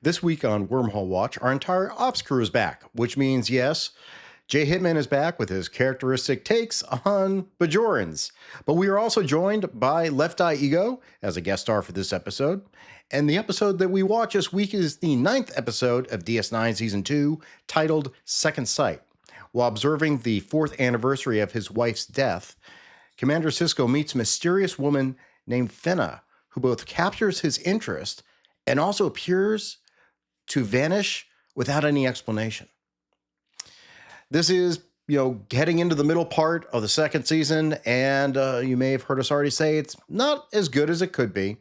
This week on Wormhole Watch, our entire ops crew is back, which means, yes, Jay Hitman is back with his characteristic takes on Bajorans. But we are also joined by LeftEye E.G.O as a guest star for this episode. And the episode that we watch this week is the 9th episode of DS9 Season 2, titled Second Sight. While observing the 4th anniversary of his wife's death, Commander Sisko meets a mysterious woman named Fenna, who both captures his interest and also appears to vanish without any explanation. This is, getting into the middle part of the second season, and you may have heard us already say it's not as good as it could be.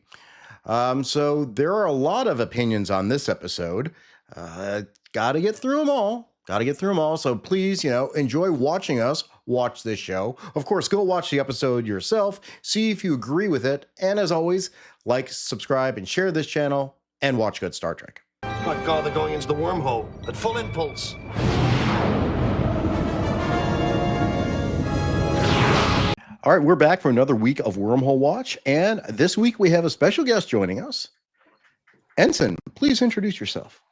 So there are a lot of opinions on this episode. Got to get through them all. So please, enjoy watching us watch this show. Of course, go watch the episode yourself, see if you agree with it. And as always, like, subscribe, and share this channel, and watch good Star Trek. My God, they're going into the wormhole at full impulse. All right, we're back for another week of Wormhole Watch. And this week we have a special guest joining us. Ensign, please introduce yourself.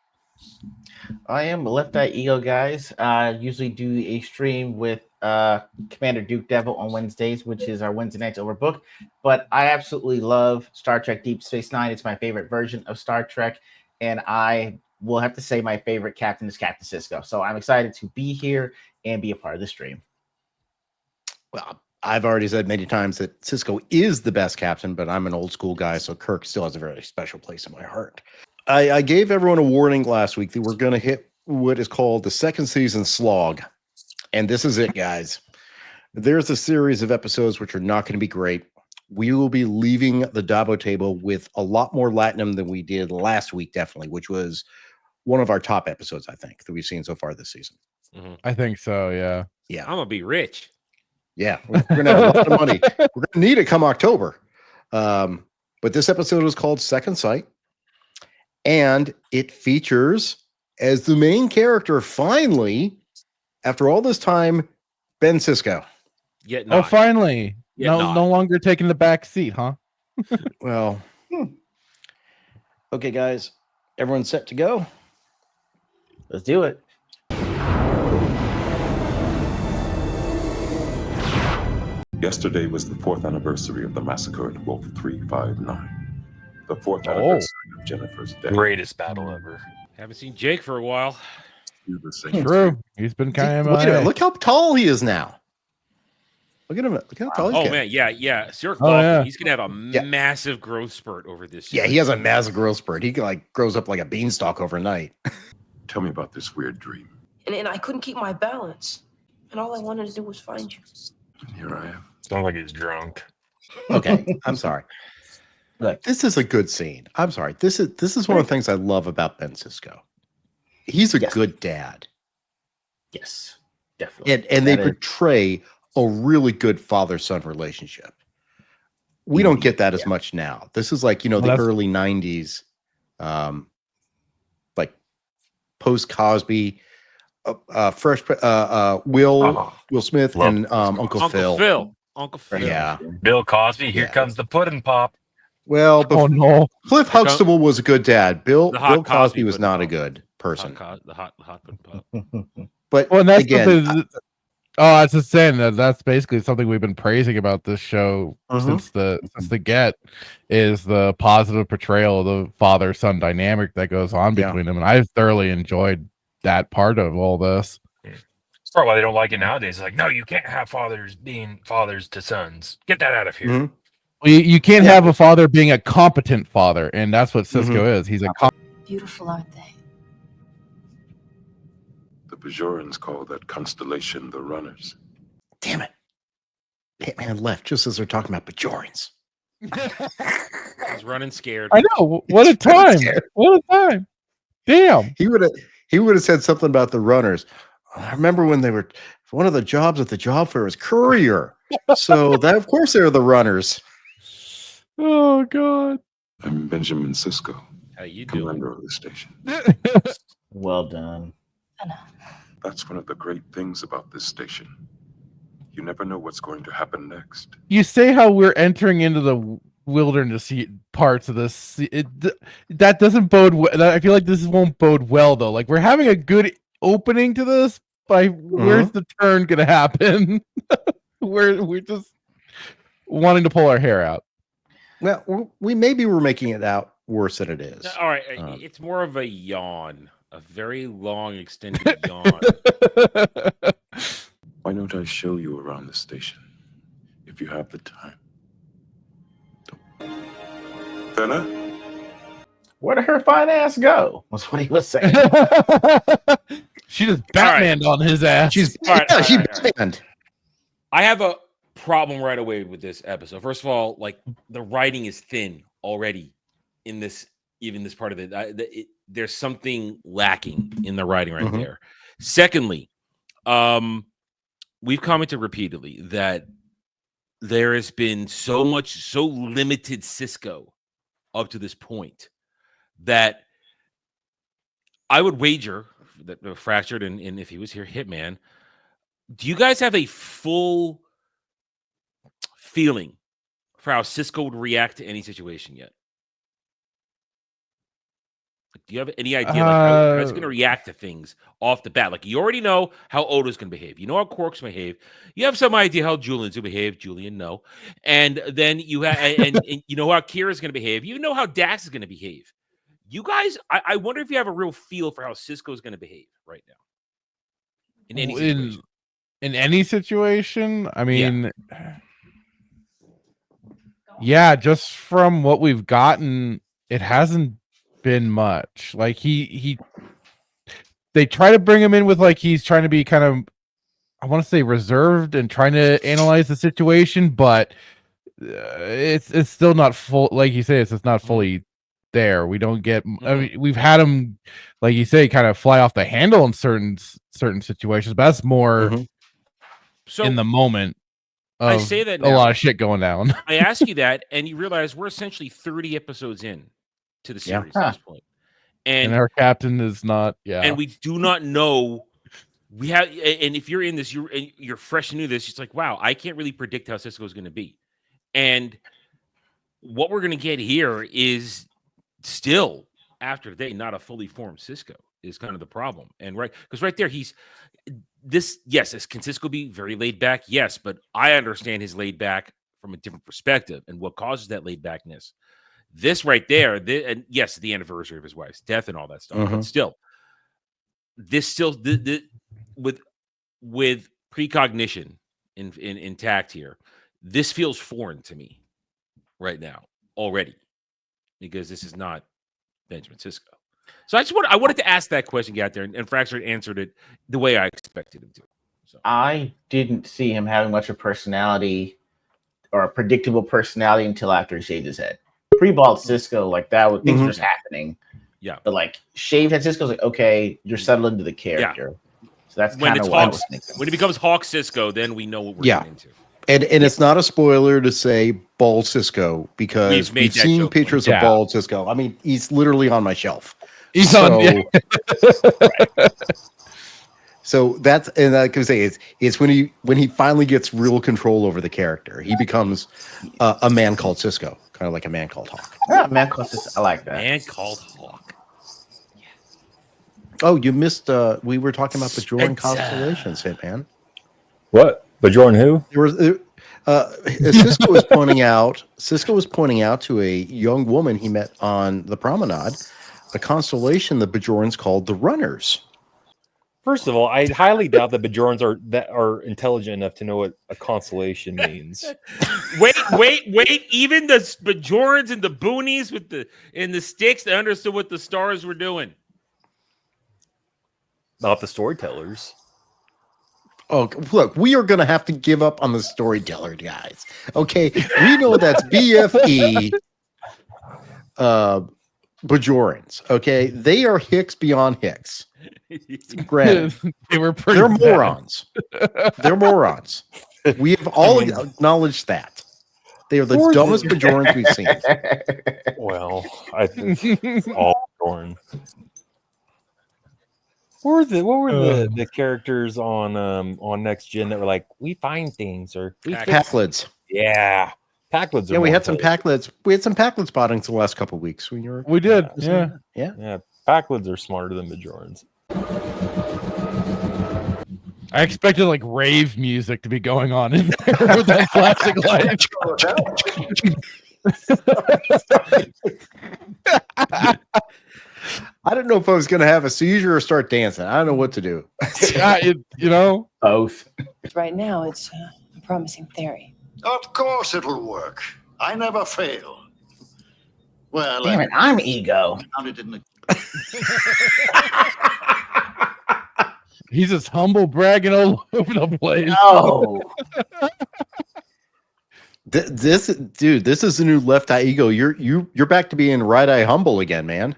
I am LeftEye E.G.O, guys. Usually do a stream with Commander Duke Devil on Wednesdays, which is our Wednesday nights overbooked. But I absolutely love Star Trek Deep Space Nine. It's my favorite version of Star Trek. And I will have to say my favorite captain is Captain Sisko. So I'm excited to be here and be a part of the stream. Well, I've already said many times that Sisko is the best captain, but I'm an old school guy, so Kirk still has a very special place in my heart. I gave everyone a warning last week that we're going to hit what is called the second season slog. And this is it, guys. There's a series of episodes which are not going to be great. We will be leaving the Dabo table with a lot more Latinum than we did last week, definitely, which was one of our top episodes, I think, that we've seen so far this season. Mm-hmm. I think so, yeah. Yeah. I'm going to be rich. Yeah, we're going to have a lot of money. We're going to need it come October. But this episode is called Second Sight. And it features, as the main character, finally, after all this time, Ben Sisko. Yet not. Oh, finally. Yet not. No longer taking the back seat, huh? Well, okay, guys. Everyone set to go? Let's do it. Yesterday was the 4th anniversary of the massacre at Wolf 359. The 4th anniversary of Jennifer's death. Greatest battle ever. Haven't seen Jake for a while. Do the same True. He's been kind Wait a minute, of. look how tall he is now. Look at him. Look how tall he is. Oh, man. Yeah. Sir, yeah. He's going to have a massive growth spurt over this year. Yeah, he has a massive growth spurt. He grows up like a beanstalk overnight. Tell me about this weird dream. And I couldn't keep my balance. And all I wanted to do was find you. And here I am. Sounds like he's drunk. Okay, I'm sorry. Look, This is a good scene. I'm sorry. This is one of the things I love about Ben Sisko. He's a good dad. yes, definitely. And they That is- portray a really good father-son relationship. We don't get that as much now. This is like, the that's- early 90s, like post-Cosby, fresh Will Smith Love and Uncle Phil. Uncle Phil. Yeah. Bill Cosby, here Yeah. comes the pudding pop. Well, Oh, no. Cliff Huxtable was a good dad. Bill The hot Cosby Cosby was was not a the- good person. The hot pop. But Well, and that's again, I was just saying that's basically something we've been praising about this show Mhm. since the get is the positive portrayal of the father-son dynamic that goes on Yeah. between them, and I've thoroughly enjoyed that part of all this. That's probably why they don't like it nowadays. It's like, no, you can't have fathers being fathers to sons. Get that out of here. Mhm. You can't have a father being a competent father, and that's what Sisko is. He's a Beautiful, aren't they? The Bajorans call that constellation the Runners. damn it. Hitman left just as they're talking about Bajorans. He's running scared. I know. What a time! What a time! Damn. He would have said something about the runners. I remember when they were one of the jobs at the job fair was courier. So that of course they were the runners. Oh God. I'm Benjamin Sisko, How you doing? commander of the station. Well done. That's one of the great things about this station. You never know what's going to happen next. You say how we're entering into the wildernessy parts of this. That doesn't bode. I feel like this won't bode well though. Like we're having a good opening to this, but where's the turn gonna happen? we're just wanting to pull our hair out. Well, we maybe we're making it out worse than it is. All right, it's more of a yawn, a very long, extended yawn. Why don't I show you around the station, if you have the time? Fenna? Where did her fine ass go? Was what he was saying. She just Batmaned on his ass. She's Batmaned. I have a problem right away with this episode. First of all, like the writing is thin already in this, even this part of it. There's something lacking in the writing right there. Secondly, we've commented repeatedly that there has been so limited Sisko up to this point that I would wager that Fractured and if he was here, Hitman, do you guys have a full feeling for how Sisko would react to any situation yet? Do you have any idea how he's going to react to things off the bat? Like you already know how Odo's going to behave. You know how Quark's behave. You have some idea how Julian's going to behave. Julian, no. And then you have and you know how Kira's going to behave. You know how Dax is going to behave. You guys, I wonder if you have a real feel for how Sisko is going to behave right now. In any situation. In any situation, I mean, yeah, just from what we've gotten, it hasn't been much. Like they try to bring him in with like he's trying to be kind of, I want to say reserved and trying to analyze the situation, but it's still not full. Like you say, it's not fully there. We don't get. I mean, we've had him, like you say, kind of fly off the handle in certain situations, but that's more so in the moment. I say that a lot of shit going down. I ask you that, and you realize we're essentially 30 episodes in to the series at this point, and our captain is not. Yeah, and we do not know. We have, and if you're in this, you're fresh into this. It's like, wow, I can't really predict how Sisko is going to be, and what we're going to get here is still after today not a fully formed Sisko is kind of the problem, and because right there he's. This, yes, can Sisko be very laid back? Yes, but I understand his laid back from a different perspective and what causes that laid backness. This right there, and yes, the anniversary of his wife's death and all that stuff, but still, with precognition intact here, this feels foreign to me right now already because this is not Benjamin Sisko. So I wanted to ask that question, get out there, and Fractured answered it the way I expected him to. So. I didn't see him having much of personality or a predictable personality until after he shaved his head. Pre-bald Sisko, like that, things were just happening. Yeah, but like shaved head Sisko's like, okay, you're settled into the character. Yeah. So that's kind of what I was thinking. When it becomes Hawk Sisko, then we know what we're getting into. And it's not a spoiler to say bald Sisko because we've seen pictures of bald Sisko. I mean, he's literally on my shelf. He's on. Yeah. So that's, and I can say it's when he finally gets real control over the character, he becomes a man called Sisko, kind of like a man called Hawk. Yeah, man called Sisko. I like that. Man called Hawk. Oh, you missed. We were talking about Bajoran constellations, Hitman. What? Bajoran who? There was Sisko was pointing out. Sisko was pointing out to a young woman he met on the promenade a constellation the Bajorans called the Runners. First of all, I highly doubt that Bajorans are intelligent enough to know what a constellation means. Wait! Even the Bajorans and the boonies with the sticks, they understood what the stars were doing. Not the storytellers. Oh, look, we are going to have to give up on the storyteller, guys. Okay, we know that's BFE Bajorans. Okay, they are Hicks beyond Hicks. Granted, they're morons. They're morons. We have all acknowledged that. They are the dumbest Bajorans we've seen. Well, I think all Bajoran. What were the characters on Next Gen that were like, we find things or we Packlids? Yeah, Packlets are Yeah, we more had some intelligent. Packlets. We had some Packlet spottings the last couple of weeks when you were. We did. Yeah. Yeah, Packlets are smarter than Bajorans. I expected like rave music to be going on in there with that flashing light. I didn't know if I was going to have a seizure or start dancing. I don't know what to do. You know, Both. Right now, it's a promising theory. Of course it'll work. I never fail. Well, Damn it, I'm Ego. found it in the he's just humble bragging all over the place. No. This is the new LeftEye E.G.O. You're back to being right eye humble again, man.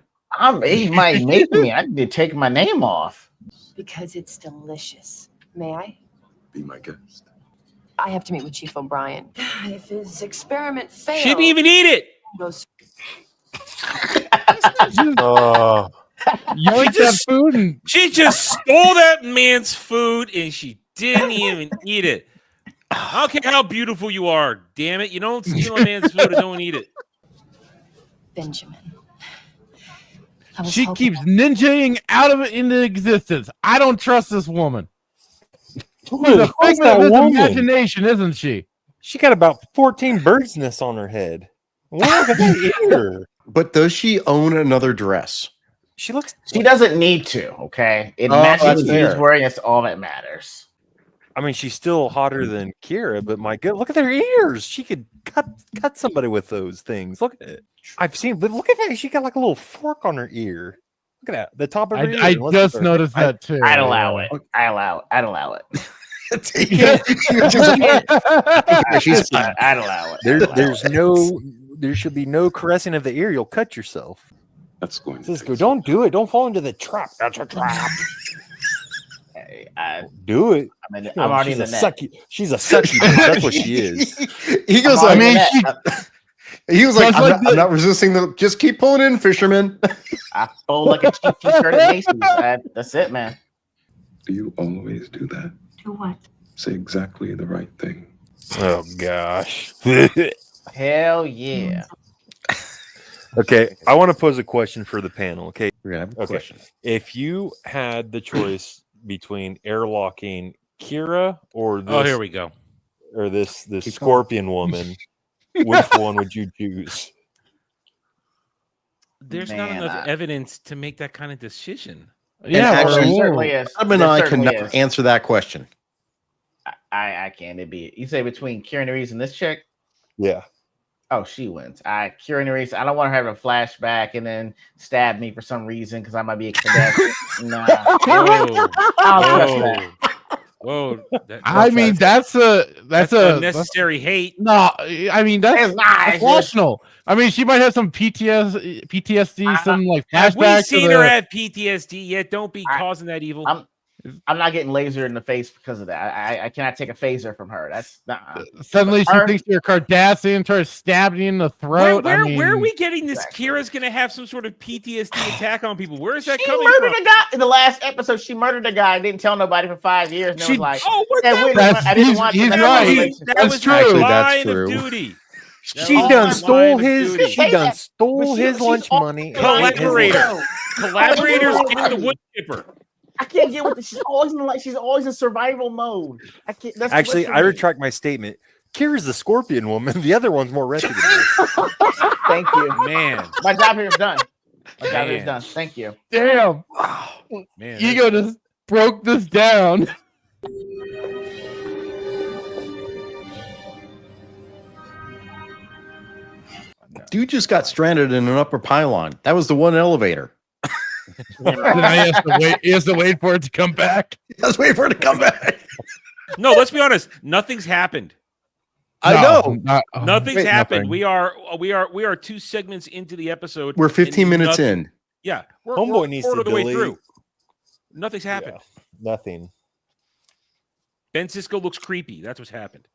He might make me. I need to take my name off. Because it's delicious. May I? Be my guest. I have to meet with Chief O'Brien. If his experiment fails, She didn't even eat it. goes Oh, Yoink that just- food and She just stole that man's food and she didn't even eat it. I don't care how beautiful you are. Damn it. You don't steal a man's food and don't eat it. Benjamin. I was she hoping keeps ninjaing out of it into existence. I don't trust this woman. She's a of course figment that of his woman. imagination, isn't she? She got about 14 birds' nests on her head. Look at that ear. But does she own another dress? She looks. She doesn't need to. Okay, it Oh, matches that's what fair. he's wearing. That's all that matters. I mean, she's still hotter than Kira, but my God, look at their ears. She could cut somebody with those things. Look at it. I've seen, but look at that. She got like a little fork on her ear. Look at that. The top of her ear. I Look just at her. noticed that too. I'd allow it. I'd allow it. She's I'd allow it. There should be no caressing of the ear. You'll cut yourself. That's going to Sisko, take don't do it. Don't fall into the trap. That's a trap. Hey, I Do it. mean, I'm already she's in a the net. sucky. She's a sucky. bitch. That's what she is. He goes. I'm I already mean, in the net. he was like, Sounds like I'm not resisting the. Just keep pulling in, fisherman. I fold like a cheap t-shirt at Macy's. That's it, man. Do you always do that? do what? Say exactly the right thing. Oh gosh. Hell yeah. Okay, I want to pose a question for the panel. Okay, We're gonna have a Okay. question. if you had the choice between airlocking Kira or this, Oh, here we go. or this Keep going. scorpion woman, which one would you choose? There's Man, not enough I- evidence to make that kind of decision. Yeah, actually- There whoa. certainly is. Adam and There I certainly cannot is. answer that question. I can't. It'd be. You say between Kieran Reeves and this chick? Yeah. Oh, she wins. Kieran Reeves. I don't want her having a flashback and then stab me for some reason because I might be a cadet. Nah. Whoa. I don't trust that. Whoa. That- I mean, that's that's a unnecessary hate. no. I mean, It's that's not. It's just- rational. I mean, she might have some PTSD, some like Have we flashbacks. seen her have PTSD yet? Don't be I- causing that evil. I'm not getting laser in the face because of that. I cannot take a phaser from her. That's not. Suddenly, she Her- thinks you're Cardassian, tries stabbing you in the throat. Where I are mean, we getting this? Exactly. Kira's going to have some sort of PTSD attack on people. Where is that She coming murdered from? a guy in the last episode. She murdered a guy. Didn't tell nobody for 5 years. And it She- was like, Oh, what yeah, that wait, was- That's- I didn't he's- want he's to. that right. was- relationship. that That's was true. her Actually, that's line true. of duty. That She was done her stole line of his. duty. She done But stole she- his she's lunch off money. the line. and ate his Collaborator. lunch. Collaborators getting the wood chipper. I can't get with it. She's always in survival mode. I can't. That's Actually, for I me. retract my statement. Kira's the scorpion woman. The other one's more reputable. Thank you. Man, My job here is done. My job here is Man. done. Thank you. damn, man. Ego just broke this down. Dude just got stranded in an upper pylon. That was the one elevator. Now he has to wait for it to come back. Let's wait for it to come back. No, let's be honest. Nothing's happened. I know. Nothing's wait, happened. nothing. We are 2 segments into the episode. We're 15 and minutes nothing- in. Yeah, we're Homeboy needs quarter to of the way delete. through. Nothing's happened. Nothing. Ben Sisko looks creepy. That's what's happened.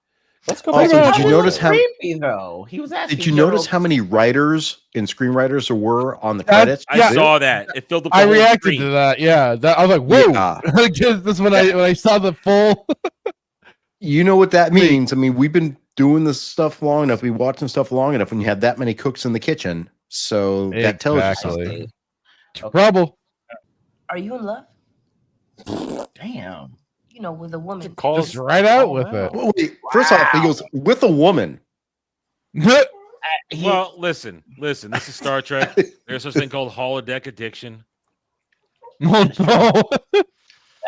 Let's go Also, back. did you notice how? Creepy though. He was asking. Did you notice how many writers and screenwriters there were on the That's- credits? I Yeah. saw that. It filled up the I whole reacted screen. to that. Yeah, I was like, "Whoa!" Yeah. Just this when I saw the full. You know what that means? I mean, we've been doing this stuff long enough, be watching stuff long enough when you have that many cooks in the kitchen. So that tells you something. Trouble. Are you in love? Damn. You know, with a woman. Just right out with it. Well, wait, first off, he goes with a woman. Well, listen. This is Star Trek. There's such thing called holodeck addiction. Oh, no.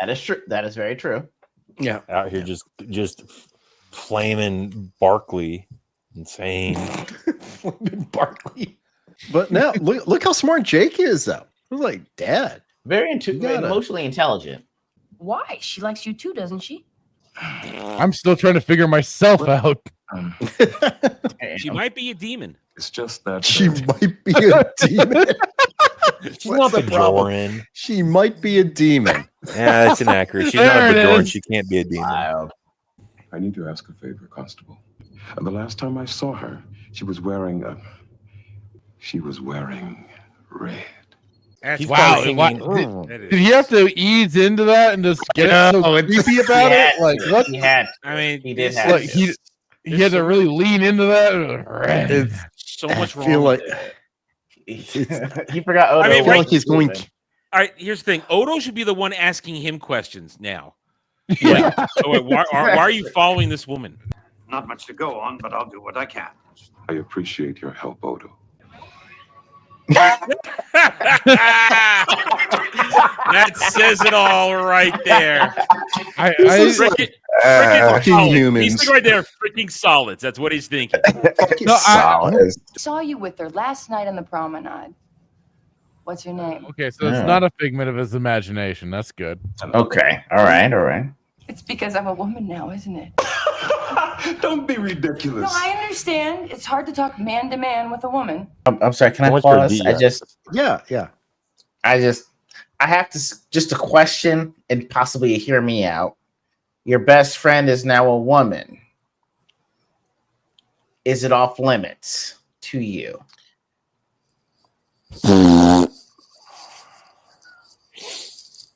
That is true. That is very true. Yeah, Out here just flaming Barkley, insane. Barkley. But now look how smart Jake is, though. He's like, Dad. Very gotta- emotionally intelligent. Why? She likes you too, doesn't she? I'm still trying to figure myself out. She might be a demon. It's just that She might be a demon. She's What's not the problem? Bajoran. She might be a demon. Yeah, that's inaccurate. She's There not it Bajoran. is. She can't be a demon. Wow. I need to ask a favor, Constable. The last time I saw her, she was wearing red. That's He's Wow. probably Wow. thinking, That Did is- he have to ease into that and just get so creepy about it? Like, what? He had. I mean, He did it's have Like, to. he had to really lean into that. It's, so much I wrong. feel with like it. He forgot Odo. I mean, I feel like he's going. All right, here's the thing. Odo should be the one asking him questions now. Yeah. So why are you following this woman? Not much to go on, but I'll do what I can. I appreciate your help, Odo. That says it all right there. This is Freaking fucking solids. humans. He's thinking right there, freaking solids. That's what he's thinking. Fucking No, solid. Saw you with her last night on the promenade. What's her name? Okay, so it's Yeah. not a figment of his imagination. That's good. Okay. All right. It's because I'm a woman now, isn't it? Don't be ridiculous. No, I understand. It's hard to talk man to man with a woman. I'm sorry. Can I What's your pause? DS? I have to just a question and possibly hear me out. Your best friend is now a woman. Is it off limits to you?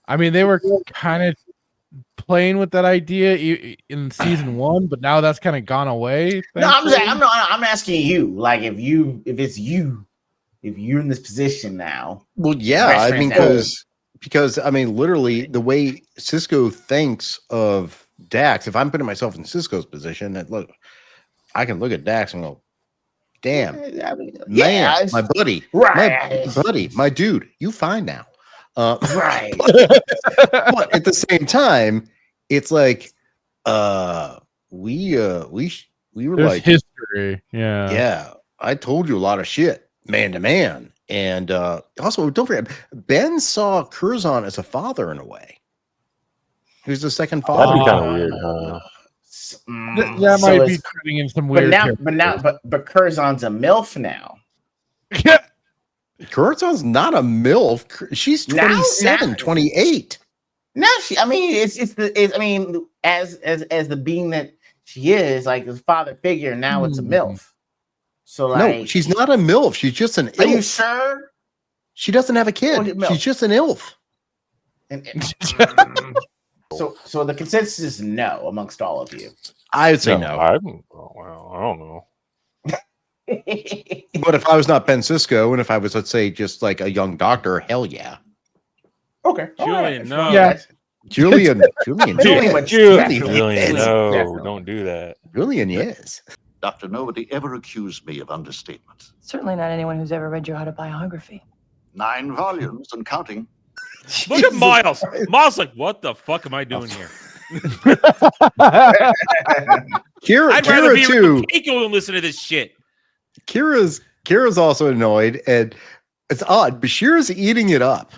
I mean, they were kind of playing with that idea in season 1, but now that's kind of gone away. No, I'm thankfully. saying I'm asking you. Like if you're in this position now. Well, yeah, Best I friends mean, ever. because I mean, literally, the way Sisko thinks of Dax. If I'm putting myself in Sisko's position, and look, I can look at Dax and go, "Damn, I mean, man, my buddy, right. my buddy, my dude, you fine now." Right. But at the same time, it's like, we were There's like, history. Yeah. yeah, I told you a lot of shit, man to man. And also, don't forget, Ben saw Curzon as a father in a way. He was the second That'd father. be kind of weird, huh? That So might be it's- treading in some But weird. now, territory. but Curzon's a MILF now. Curzon's not a MILF. She's Now- 27, now- 28. No, I mean, as the being that she is, like the father figure, now it's a MILF. So like, No, she's not a MILF. She's just an Are you ILF. sure? She doesn't have a kid. Oh, MILF. She's just an ILF. So the consensus is no amongst all of you. I would say no. I don't know. But if I was not Ben Sisko, and if I was, let's say, just like a young doctor, hell yeah. Okay. Julian, no. Yeah. Julian, Julian, Julian, Julian, no, Definitely. don't do that. Julian, yes. Doctor, nobody ever accused me of understatement. Certainly not anyone who's ever read your autobiography. 9 volumes and counting. Look at Miles. Miles like, what the fuck am I doing here? I'd rather Kira be too. with Keiko than listen to this shit. Kira's also annoyed, and it's odd. Bashir's eating it up.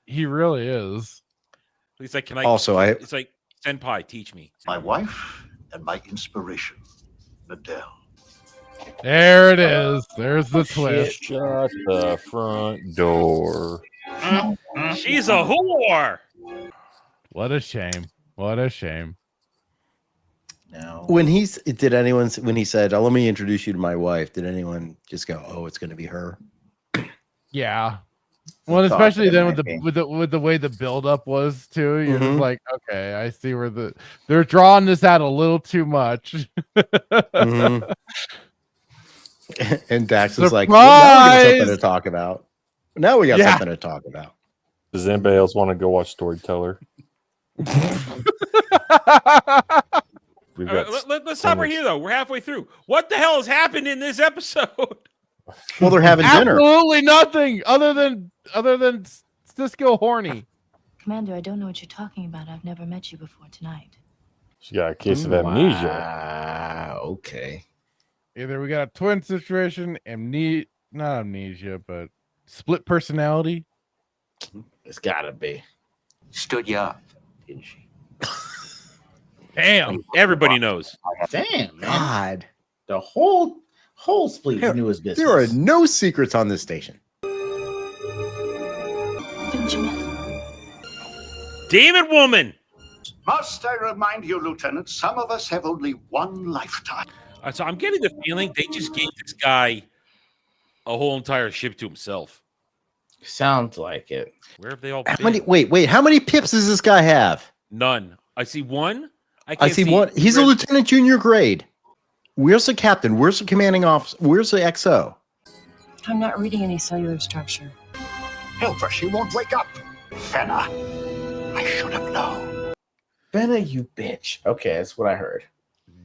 He really is. He's like, can I? Also, It's like, senpai, teach me. My wife and my inspiration, Nadell. There it is. There's the twist. Shut the front door. She's a whore. What a shame. What a shame. No. when he said, "Oh, let me introduce you to my wife," did anyone just go, "Oh, it's going to be her"? Yeah. Well, Thought especially that it then might with be. the way the buildup was too. You're just Mhm. like, okay, I see where they're drawing this out a little too much. Mhm. And Dax is like, well, now we got something to Surprise! talk about. Now we got Yeah. something to talk about. Does anybody else want to go watch Storyteller? We've got Let's stop right here, though. We're halfway through. What the hell has happened in this episode? Well, they're having dinner. Absolutely nothing other than Sisko horny. Commander, I don't know what you're talking about. I've never met you before tonight. She got a case of amnesia. Wow, okay. Either we got a twin situation, not amnesia, but split personality. It's gotta be. Stood you up, didn't she? Damn. Everybody knows. Damn, man. God. The whole split knew his business. There are no secrets on this station. Benjamin. Demon woman. Must I remind you, Lieutenant, some of us have only one lifetime. So I'm getting the feeling they just gave this guy a whole entire ship to himself. Sounds like it. Where have they all How been? many? Wait. How many pips does this guy have? None. I see one. I can't see one. He's a red- lieutenant junior grade. Where's the captain? Where's the commanding officer? Where's the XO? I'm not reading any cellular structure. Help her, she won't wake up. Fenna, I should have known. Fenna, you bitch. Okay, that's what I heard.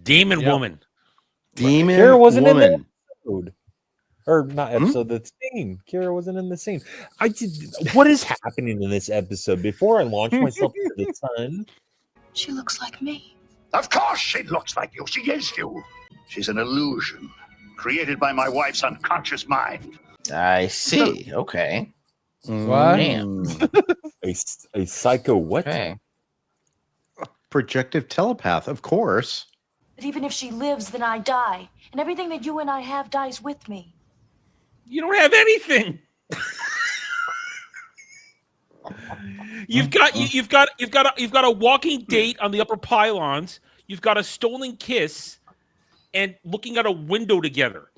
Demon Yep. woman. Demon Kira wasn't in woman. the episode. Or not episode, the scene. Kira wasn't in the scene. What is happening in this episode? Before I launch myself into the sun, She looks like me. Of course she looks like you. She is you. She's an illusion created by my wife's unconscious mind. I see. Okay. What? Damn. a psycho what? Okay. Projective telepath, of course. But even if she lives, then I die. And everything that you and I have dies with me. You don't have anything. You've got a walking date on the upper pylons. You've got a stolen kiss, and looking out a window together.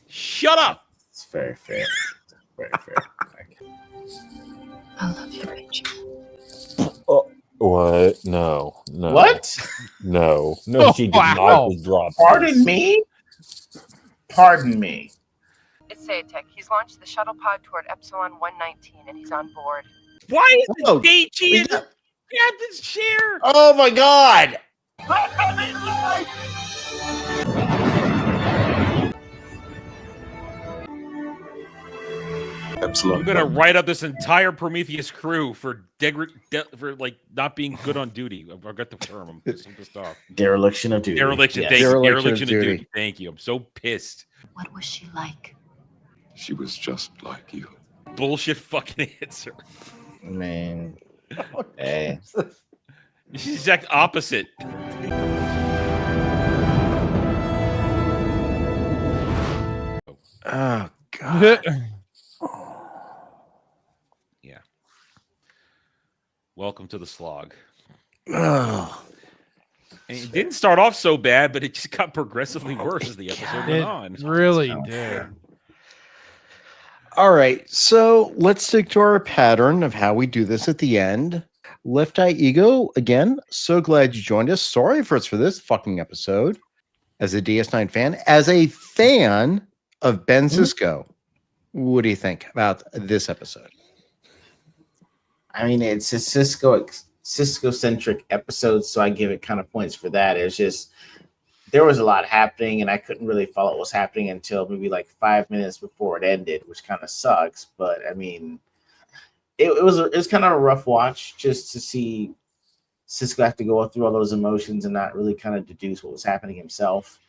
Shut up. It's very fair. Very fair. I love you, Benjamin. What? No. What? No, Oh, she did wow. not just drop. Pardon me? Pardon me. It's Sayatech. He's launched the shuttle pod toward Epsilon 119, and he's on board. Why is Oh, it DG we in the captain's chair? Oh my god! Let them in light! Epsilon. I'm gonna write up this entire Prometheus crew for not being good on duty. I forgot the term. I'm so pissed off. Dereliction of duty. Dereliction. Yes. Thank you. Dereliction of Dereliction of duty. duty. Thank you. I'm so pissed. What was she like? She was just like you. Bullshit fucking answer. Man. Hey. She's the exact opposite. Oh God. Yeah. Welcome to the slog. Oh. And it didn't start off so bad, but it just got progressively worse as the episode went on. Really did. All right, so let's stick to our pattern of how we do this at the end. LeftEye E.G.O, again, so glad you joined us. Sorry for this fucking episode. As a DS9 fan, as a fan of Ben Sisko, what do you think about this episode? I mean, it's a Cisco-centric episode, so I give it kind of points for that. It's just there was a lot happening, and I couldn't really follow what was happening until maybe like 5 minutes before it ended, which kind of sucks. But I mean, it was kind of a rough watch just to see Sisko have to go through all those emotions and not really kind of deduce what was happening himself.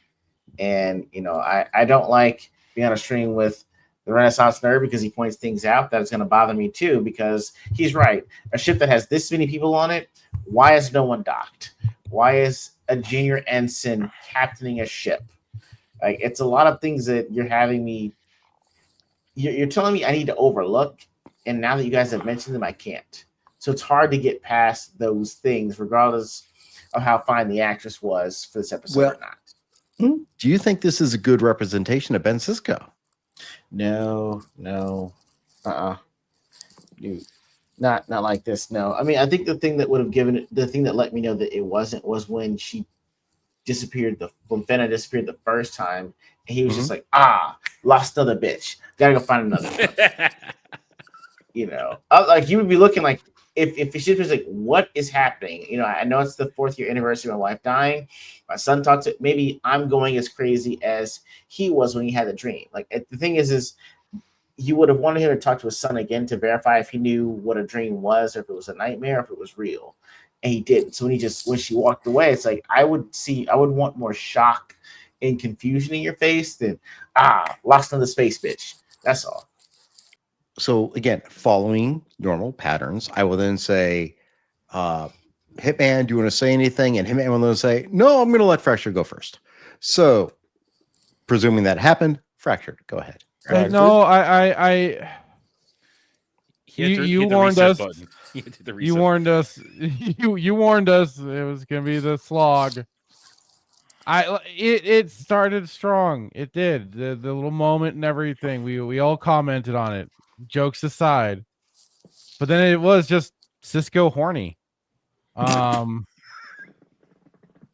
And you know, I don't like being on a stream with the Renaissance nerd because he points things out that is going to bother me too, because he's right. A ship that has this many people on it, why is no one docked? Why is a junior ensign captaining a ship? Like, it's a lot of things that you're telling me I need to overlook, and now that you guys have mentioned them, I can't. So it's hard to get past those things, regardless of how fine the actress was for this episode or not. Do you think this is a good representation of Ben Sisko? No. Not like this. No, I mean, I think the thing that would have given it, the thing that let me know that it wasn't, was when she disappeared. When Fenna disappeared the first time, and he was just like, lost another bitch. Gotta go find another one. You know, like you would be looking like if she was like, what is happening? You know, I know it's the 4th year anniversary of my wife dying. My son talked to, maybe I'm going as crazy as he was when he had the dream. Like the thing is he would have wanted him to talk to his son again to verify if he knew what a dream was, or if it was a nightmare, or if it was real. And he didn't. So when she walked away, it's like I would want more shock and confusion in your face than lost in the space, bitch. That's all. So again, following normal patterns, I will then say, Hitman, do you want to say anything? And Hitman will then say, no, I'm going to let Fracture go first. So presuming that happened, Fracture, go ahead. No, you warned us. You warned us. You warned us. It was gonna be the slog. It started strong. It did. The little moment and everything. We all commented on it. Jokes aside, but then it was just Sisko horny.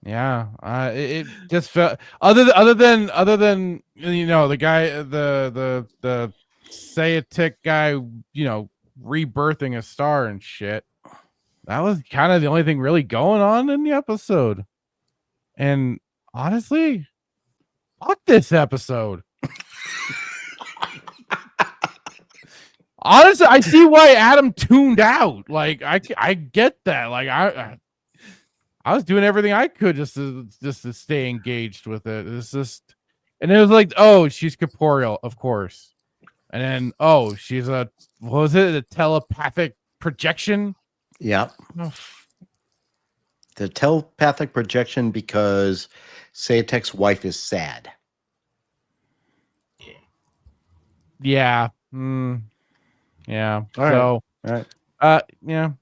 Yeah. It just felt other than you know the guy the Saiyatic guy, you know, rebirthing a star and shit. That was kind of the only thing really going on in the episode. And honestly, fuck this episode. Honestly, I see why Adam tuned out. Like I get that. Like I was doing everything I could just to stay engaged with it. It's just, and it was like, oh, she's corporeal, of course. And then, oh, she's what was it? A telepathic projection? Yeah. The telepathic projection because Sayatek's wife is sad. Yeah. Yeah. All right. Yeah.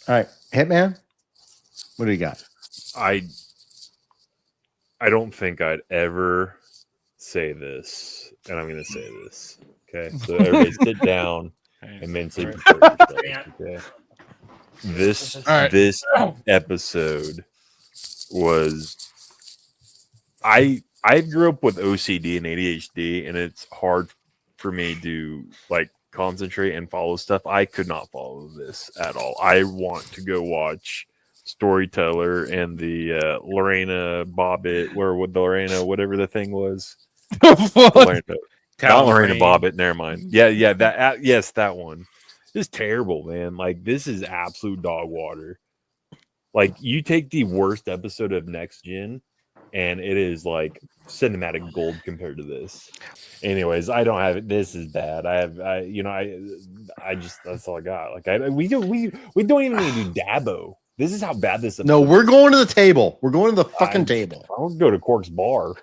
All right. Hitman, what do you got? I don't think I'd ever say this, and I'm going to say this. Okay, so everybody sit down and mentally prepare yourself. Okay, this episode was I grew up with OCD and ADHD, and it's hard for me to like concentrate and follow stuff. I could not follow this at all. I want to go watch Storyteller and the Lorena Bobbitt, whatever the thing was. Not Lorena Bobbitt, never mind. Yeah, that yes, that one. This is terrible, man. Like, this is absolute dog water. Like, you take the worst episode of Next Gen, and it is like cinematic gold compared to this. Anyways, I don't have it. This is bad. I just that's all I got. Like, we don't even need to do Dabo. This is how bad this is. No, we're going to the table. We're going to the fucking table. I don't go to Cork's bar.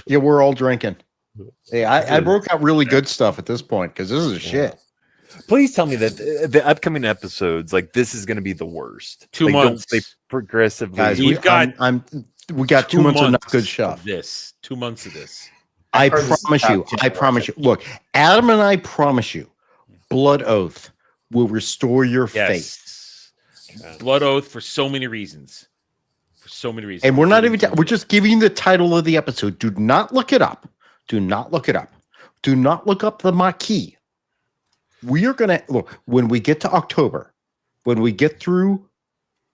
Yeah, we're all drinking. Hey, I broke out really good stuff at this point because this is shit. Please tell me that the upcoming episodes, like, this is going to be the worst. 2 months. Don't they progressively. Guys, we got 2 months of not good stuff. 2 months of this. I promise you. Look, Adam and I promise you, Blood Oath will restore your faith. Blood Oath for so many reasons. And we're not even. We're just giving you the title of the episode. Do not look it up. Do not look it up. Do not look up the Maquis. We are gonna look when we get to October, when we get through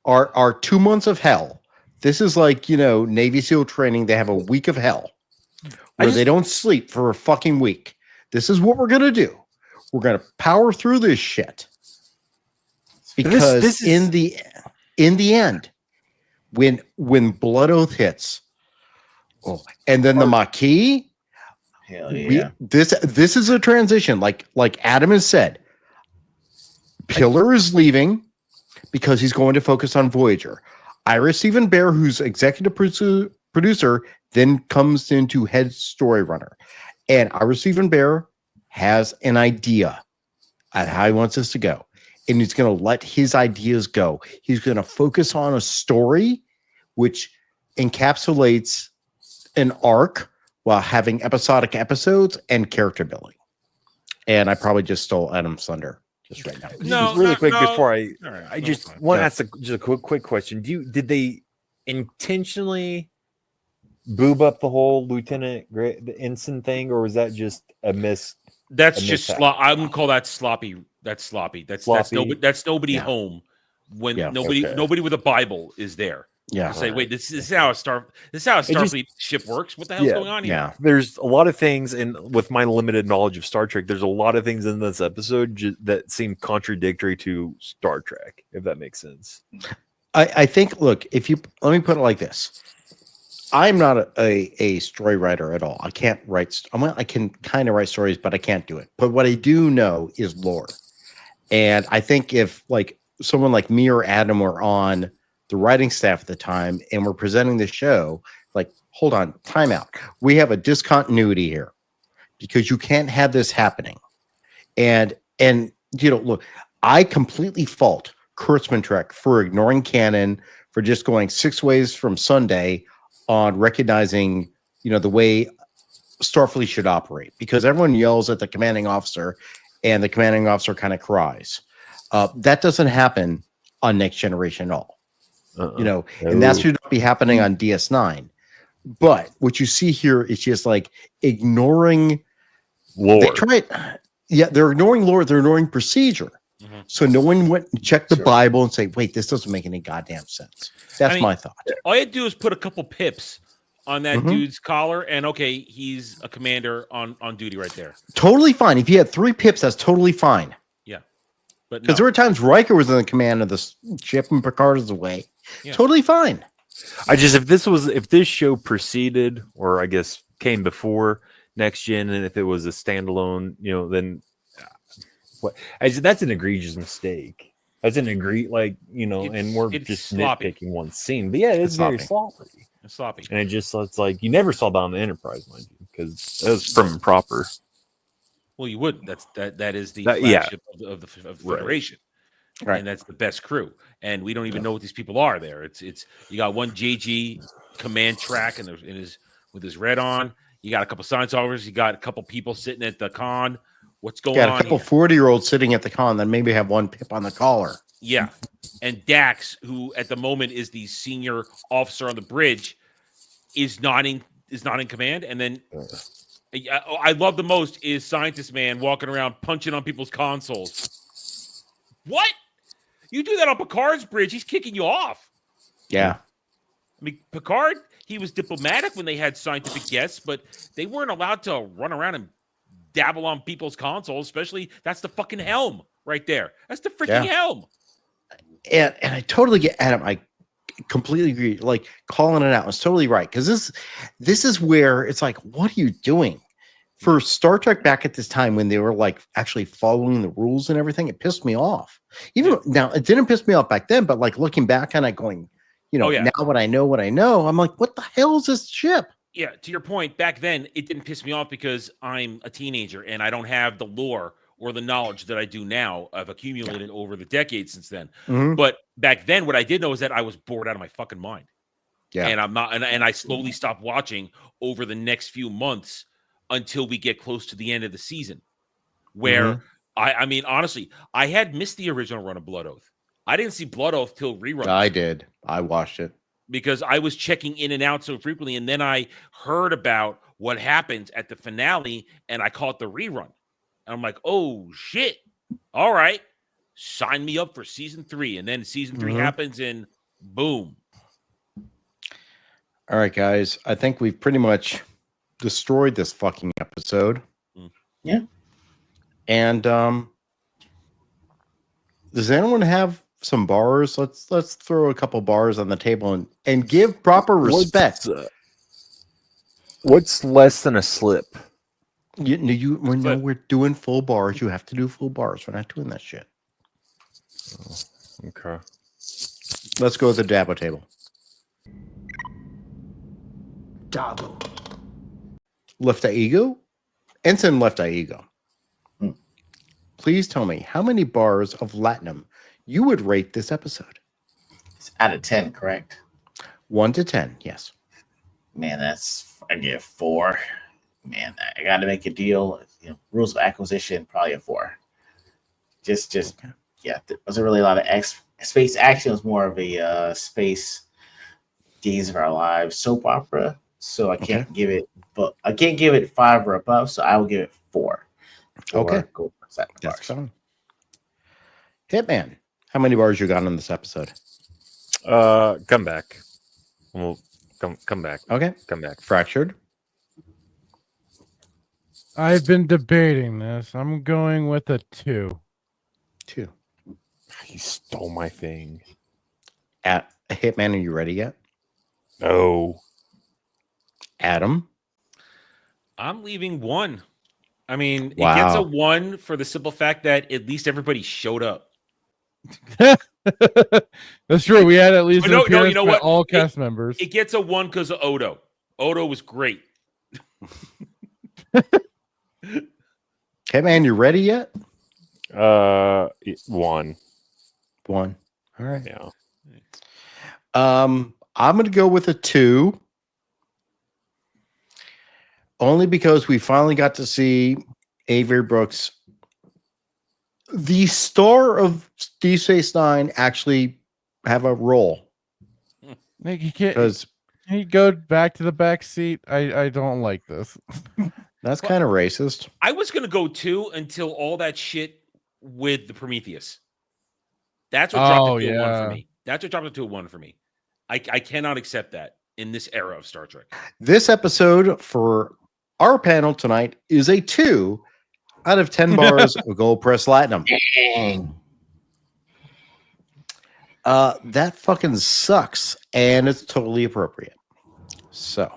our 2 months of hell. This is like, you know, Navy SEAL training. They have a week of hell where they don't sleep for a fucking week. This is what we're gonna do. We're gonna power through this shit because this is... in the end, when Blood Oath hits, and then the Maquis. Hell yeah. This is a transition, like Adam has said. Pillar is leaving because he's going to focus on Voyager. Ira Stephen Bear, who's executive producer, then comes into head story runner. And Ira Stephen Bear has an idea on how he wants this to go. And he's going to let his ideas go. He's going to focus on a story which encapsulates an arc while having episodic episodes and character building. And I probably just stole Adam's thunder just right now. Just really quick before I right, just want to ask just a quick question. Did they intentionally boob up the whole the ensign thing, or was that just a miss? That's a just mishap? I wouldn't call that sloppy. That's sloppy. That's Sloppy? That's nobody Yeah. home when Yeah. nobody with a Bible is there. Yeah. To say, wait, this is how a Starfleet ship works. What the hell's going on here? Yeah. There's a lot of things, and with my limited knowledge of Star Trek, there's a lot of things in this episode that seem contradictory to Star Trek, if that makes sense. I think, look, let me put it like this. I'm not a story writer at all. I can't write. I can kind of write stories, but I can't do it. But what I do know is lore. And I think if like someone like me or Adam were on the writing staff at the time and we're presenting the show, like, hold on, time out. We have a discontinuity here because you can't have this happening. And look, I completely fault Kurtzman Trek for ignoring canon, for just going 6 ways from Sunday on recognizing, the way Starfleet should operate, because everyone yells at the commanding officer and the commanding officer kind of cries. That doesn't happen on Next Generation at all. And that should not be happening on DS9. But what you see here is just like ignoring lore. They're ignoring lore. They're ignoring procedure. Mm-hmm. So no one went and checked the Bible and say, wait, this doesn't make any goddamn sense. That's my thought. All you had to do is put a couple pips on that dude's collar, and okay, he's a commander on duty right there. Totally fine. If you had 3 pips, that's totally fine. Yeah. But because there were times Riker was in the command of the ship and Picard is away. Yeah. Totally fine. If this show preceded, or I guess came before Next Gen, and if it was a standalone, then that's an egregious mistake. That's an and we're just sloppy. nitpicking one scene. But yeah, it's very sloppy. It's sloppy. And it's like you never saw that on the Enterprise, mind you, because that was prim and proper. Well, you wouldn't. That is the flagship of the Federation. Right. And that's the best crew. And we don't even know what these people are there. It's you got one JG command track with his red on. You got a couple science officers. You got a couple people sitting at the con. What's going on? Got a couple 40-year-olds sitting at the con that maybe have one pip on the collar. Yeah. And Dax, who at the moment is the senior officer on the bridge, is not in command. And then I love the most is Scientist Man walking around punching on people's consoles. What? You do that on Picard's bridge, he's kicking you off. Yeah. I mean, Picard, he was diplomatic when they had scientific guests, but they weren't allowed to run around and dabble on people's consoles, especially that's the fucking helm right there. That's the freaking helm. And I totally get Adam. I completely agree. Like calling it out is totally right. Because this is where it's like, what are you doing? For Star Trek back at this time when they were like actually following the rules and everything, it pissed me off. Even now, it didn't piss me off back then, but like looking back on it going, now what I know, I'm like, what the hell is this ship? Yeah, to your point, back then it didn't piss me off because I'm a teenager and I don't have the lore or the knowledge that I do now. I've accumulated over the decades since then. Mm-hmm. But back then, what I did know is that I was bored out of my fucking mind. Yeah, and I'm not, and I slowly stopped watching over the next few months until we get close to the end of the season, where I mean, honestly, I had missed the original run of Blood Oath. I didn't see Blood Oath till reruns. I did. I watched it. Because I was checking in and out so frequently, and then I heard about what happened at the finale, and I caught the rerun. And I'm like, oh, shit. All right. Sign me up for season 3. And then season 3 happens, and boom. All right, guys. I think we've pretty much destroyed this fucking episode. Yeah. And does anyone have some bars? Let's throw a couple bars on the table and give proper respect. What's less than a slip? We're doing full bars. You have to do full bars. We're not doing that shit. Okay. Let's go with the Dabo table. Dabo. LeftEye E.G.O. Ensign LeftEye E.G.O. Please tell me how many bars of Latinum you would rate this episode. It's out of 10, correct? 1 to 10, yes. Man, I give 4. man, I got to make a deal. Rules of acquisition, probably a 4. Just yeah, there wasn't really a lot of space action. It was more of a space Days of Our Lives soap opera. So I can't give it, but I can't give it 5 or above. So I will give it 4. Okay, that's fine. Hitman, how many bars you got on this episode? Come back. Well, come back. Okay, come back. Fractured. I've been debating this. I'm going with a 2. 2. He stole my thing. At Hitman, are you ready yet? No. Adam? I'm leaving 1. I mean, Wow. it gets a 1 for the simple fact that at least everybody showed up. That's true. We had at least no, you know what? All cast members. It gets a 1 because of Odo. Odo was great. Hitman, you ready yet? 1. 1. All right. Yeah. I'm going to go with a 2. Only because we finally got to see Avery Brooks, the star of DS9, actually have a role. Nick, he can't. Because he go back to the back seat. I don't like this. That's kind of racist. I was going to go 2 until all that shit with the Prometheus. That's what dropped it to a 1 for me. That's what dropped it to a 1 for me. I cannot accept that in this era of Star Trek. This episode for our panel tonight is a 2 out of 10 bars of Gold Press Platinum. That fucking sucks, and it's totally appropriate. So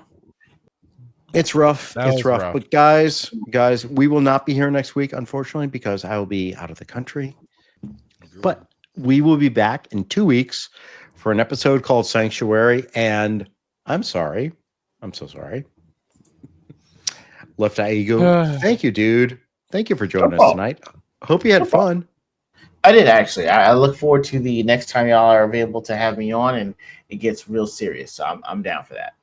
it's rough. It's rough. But guys, we will not be here next week, unfortunately, because I will be out of the country. But we will be back in 2 weeks for an episode called Sanctuary. And I'm sorry. I'm so sorry. LeftEye E.G.O. Thank you, dude. Thank you for joining us tonight. Hope you had fun. I did, actually. I look forward to the next time y'all are available to have me on, and it gets real serious. So I'm down for that.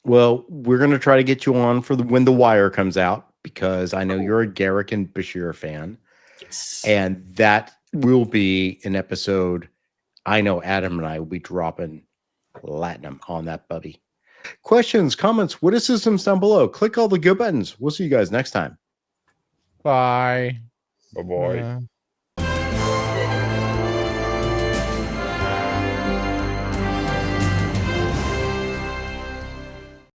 Well, we're going to try to get you on for when The Wire comes out, because I know you're a Garrick and Bashir fan. Yes. And that will be an episode I know Adam and I will be dropping platinum on that, buddy. Questions, comments, witticisms down below. Click all the good buttons. We'll see you guys next time. Bye. Bye-bye.